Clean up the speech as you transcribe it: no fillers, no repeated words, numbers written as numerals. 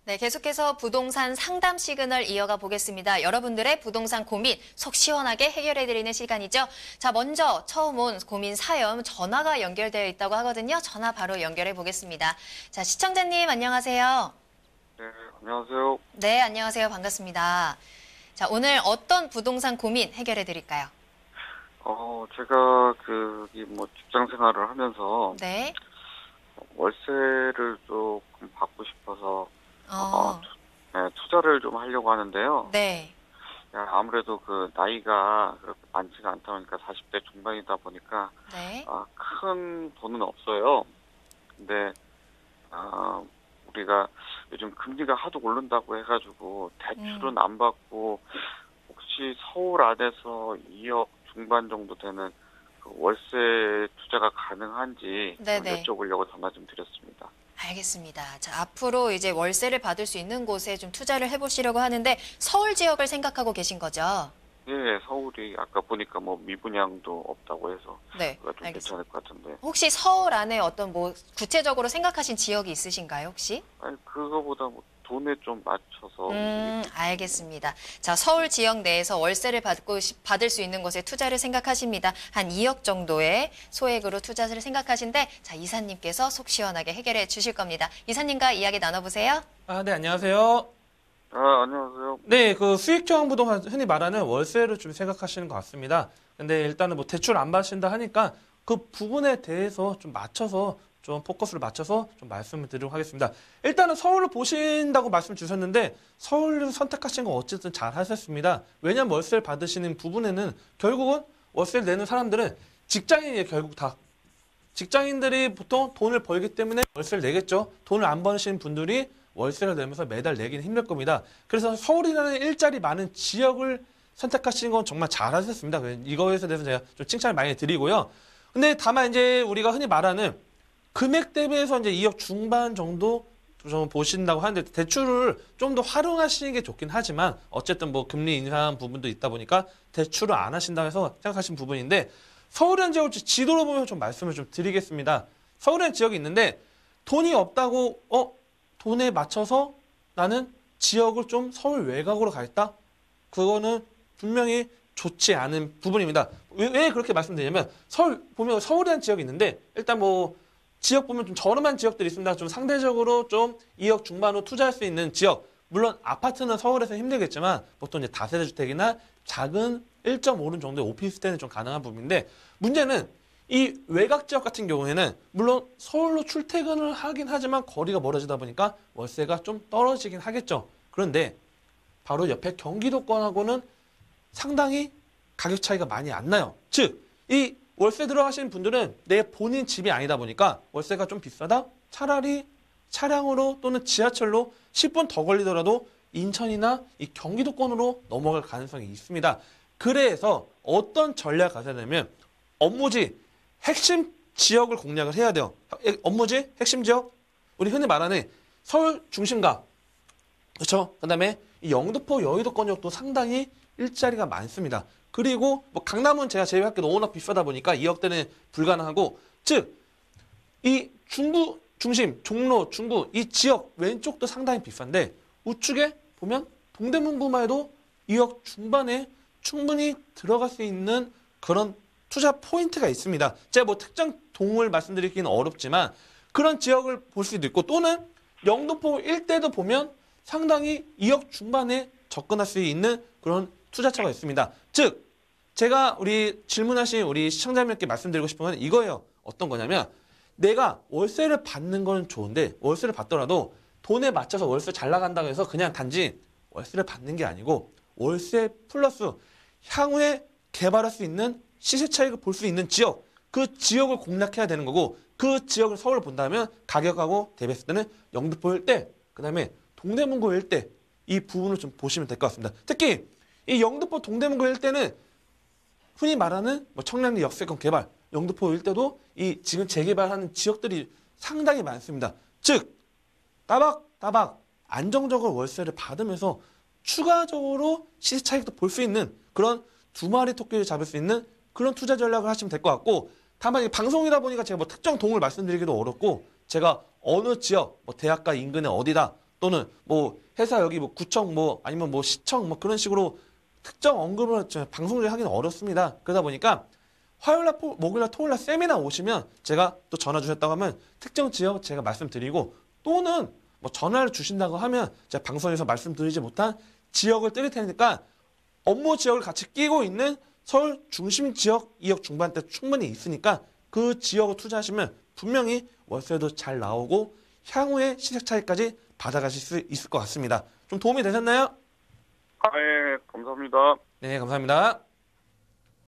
네, 계속해서 부동산 상담 시그널 이어가 보겠습니다. 여러분들의 부동산 고민 속 시원하게 해결해드리는 시간이죠. 자, 먼저 처음 온 고민 사연 전화가 연결되어 있다고 하거든요. 전화 바로 연결해 보겠습니다. 자, 시청자님 안녕하세요. 네, 안녕하세요. 네, 안녕하세요. 반갑습니다. 자, 오늘 어떤 부동산 고민 해결해 드릴까요? 제가 직장 생활을 하면서 네. 월세를 조금 받고 싶어서 어, 투자를 좀 하려고 하는데요. 네. 아무래도 그 나이가 그렇게 많지가 않다 보니까 40대 중반이다 보니까 네. 큰 돈은 없어요. 근데 우리가 요즘 금리가 하도 오른다고 해가지고 대출은 안 받고 혹시 서울 안에서 2억 중반 정도 되는 그 월세 투자가 가능한지 네네. 여쭤보려고 전화 좀 드렸습니다. 알겠습니다. 자, 앞으로 이제 월세를 받을 수 있는 곳에 좀 투자를 해보시려고 하는데 서울 지역을 생각하고 계신 거죠? 예, 서울이 아까 보니까 뭐 미분양도 없다고 해서 네, 그가 좀 알겠습니다. 괜찮을 것 같은데. 혹시 서울 안에 어떤 뭐 구체적으로 생각하신 지역이 있으신가요, 혹시? 아니 그거보다 뭐 돈에 좀 맞춰서. 알겠습니다. 자, 서울 지역 내에서 월세를 받을 수 있는 곳에 투자를 생각하십니다. 한 2억 정도의 소액으로 투자를 생각하신데, 자, 이사님께서 속 시원하게 해결해 주실 겁니다. 이사님과 이야기 나눠보세요. 네, 안녕하세요. 안녕하세요. 네, 그 수익형 부동산 흔히 말하는 월세를 좀 생각하시는 것 같습니다. 근데 일단은 뭐 대출 안 받으신다 하니까 그 부분에 대해서 좀 맞춰서 좀 포커스를 맞춰서 좀 말씀을 드리도록 하겠습니다. 일단은 서울을 보신다고 말씀 주셨는데 서울을 선택하신 건 어쨌든 잘 하셨습니다. 왜냐하면 월세를 받으시는 부분에는 결국은 월세를 내는 사람들은 직장인이에요. 결국 다. 직장인들이 보통 돈을 벌기 때문에 월세를 내겠죠. 돈을 안 버시는 분들이 월세를 내면서 매달 내기는 힘들 겁니다. 그래서 서울이라는 일자리 많은 지역을 선택하시는 건 정말 잘하셨습니다. 이거에 대해서 제가 좀 칭찬을 많이 드리고요. 근데 다만 이제 우리가 흔히 말하는 금액 대비해서 이제 2억 중반 정도 좀 보신다고 하는데 대출을 좀 더 활용하시는 게 좋긴 하지만 어쨌든 뭐 금리 인상 부분도 있다 보니까 대출을 안 하신다고 해서 생각하신 부분인데 서울이라는 지역을 지도로 보면 좀 말씀을 좀 드리겠습니다. 서울이라는 지역이 있는데 돈이 없다고 돈에 맞춰서 나는 지역을 좀 서울 외곽으로 가겠다? 그거는 분명히 좋지 않은 부분입니다. 왜 그렇게 말씀드리냐면 서울이라는 지역이 있는데 일단 뭐 지역 보면 좀 저렴한 지역들이 있습니다. 좀 상대적으로 좀 2억 중반으로 투자할 수 있는 지역. 물론 아파트는 서울에서 힘들겠지만 보통 이제 다세대 주택이나 작은 1.5룸 정도의 오피스텔은 좀 가능한 부분인데 문제는 이 외곽 지역 같은 경우에는 물론 서울로 출퇴근을 하긴 하지만 거리가 멀어지다 보니까 월세가 좀 떨어지긴 하겠죠. 그런데 바로 옆에 경기도권하고는 상당히 가격 차이가 많이 안 나요. 즉, 이 월세 들어가시는 분들은 내 본인 집이 아니다 보니까 월세가 좀 비싸다? 차라리 차량으로 또는 지하철로 10분 더 걸리더라도 인천이나 이 경기도권으로 넘어갈 가능성이 있습니다. 그래서 어떤 전략을 가져야 되냐면 업무지, 핵심 지역을 공략을 해야 돼요. 업무지, 핵심 지역, 우리 흔히 말하는 서울 중심가, 그렇죠? 그다음에 이 영등포, 여의도권 지역도 상당히 일자리가 많습니다. 그리고 뭐 강남은 제가 제외할게도 워낙 비싸다 보니까 2억대는 불가능하고, 즉 이 중구 중심, 종로, 중구 이 지역 왼쪽도 상당히 비싼데 우측에 보면 동대문구만 해도 2억 중반에 충분히 들어갈 수 있는 그런 투자 포인트가 있습니다. 제가 뭐 특정 동을 말씀드리기는 어렵지만 그런 지역을 볼 수도 있고 또는 영등포 일대도 보면 상당히 2억 중반에 접근할 수 있는 그런 투자처가 있습니다. 즉 제가 우리 질문하신 우리 시청자님께 말씀드리고 싶은 건 이거예요. 어떤 거냐면 내가 월세를 받는 건 좋은데 월세를 받더라도 돈에 맞춰서 월세 잘 나간다고 해서 그냥 단지 월세를 받는 게 아니고 월세 플러스 향후에 개발할 수 있는 시세 차익을 볼 수 있는 지역, 그 지역을 공략해야 되는 거고 그 지역을 서울을 본다면 가격하고 대비했을 때는 영등포 일대, 그 다음에 동대문구 일대 이 부분을 좀 보시면 될 것 같습니다. 특히 이 영등포 동대문구 일대는 흔히 말하는 뭐 청량리 역세권 개발, 영등포 일대도 이 지금 재개발하는 지역들이 상당히 많습니다. 즉 따박따박 안정적으로 월세를 받으면서 추가적으로 시세 차익도 볼 수 있는 그런 두 마리 토끼를 잡을 수 있는 그런 투자 전략을 하시면 될 것 같고, 다만 이 방송이다 보니까 제가 뭐 특정 동을 말씀드리기도 어렵고 제가 어느 지역, 뭐 대학가 인근에 어디다 또는 뭐 회사 여기 뭐 구청 뭐 아니면 뭐 시청 뭐 그런 식으로 특정 언급을 방송 중에 하기는 어렵습니다. 그러다 보니까 화요일날, 목요일날, 토요일날 세미나 오시면 제가 또 전화 주셨다고 하면 특정 지역 제가 말씀드리고 또는 뭐 전화를 주신다고 하면 제가 방송에서 말씀드리지 못한 지역을 드릴 테니까 업무 지역을 같이 끼고 있는 서울 중심 지역 2억 중반대 충분히 있으니까 그 지역을 투자하시면 분명히 월세도 잘 나오고 향후에 시세 차익까지 받아가실 수 있을 것 같습니다. 좀 도움이 되셨나요? 아, 예, 감사합니다. 네, 감사합니다.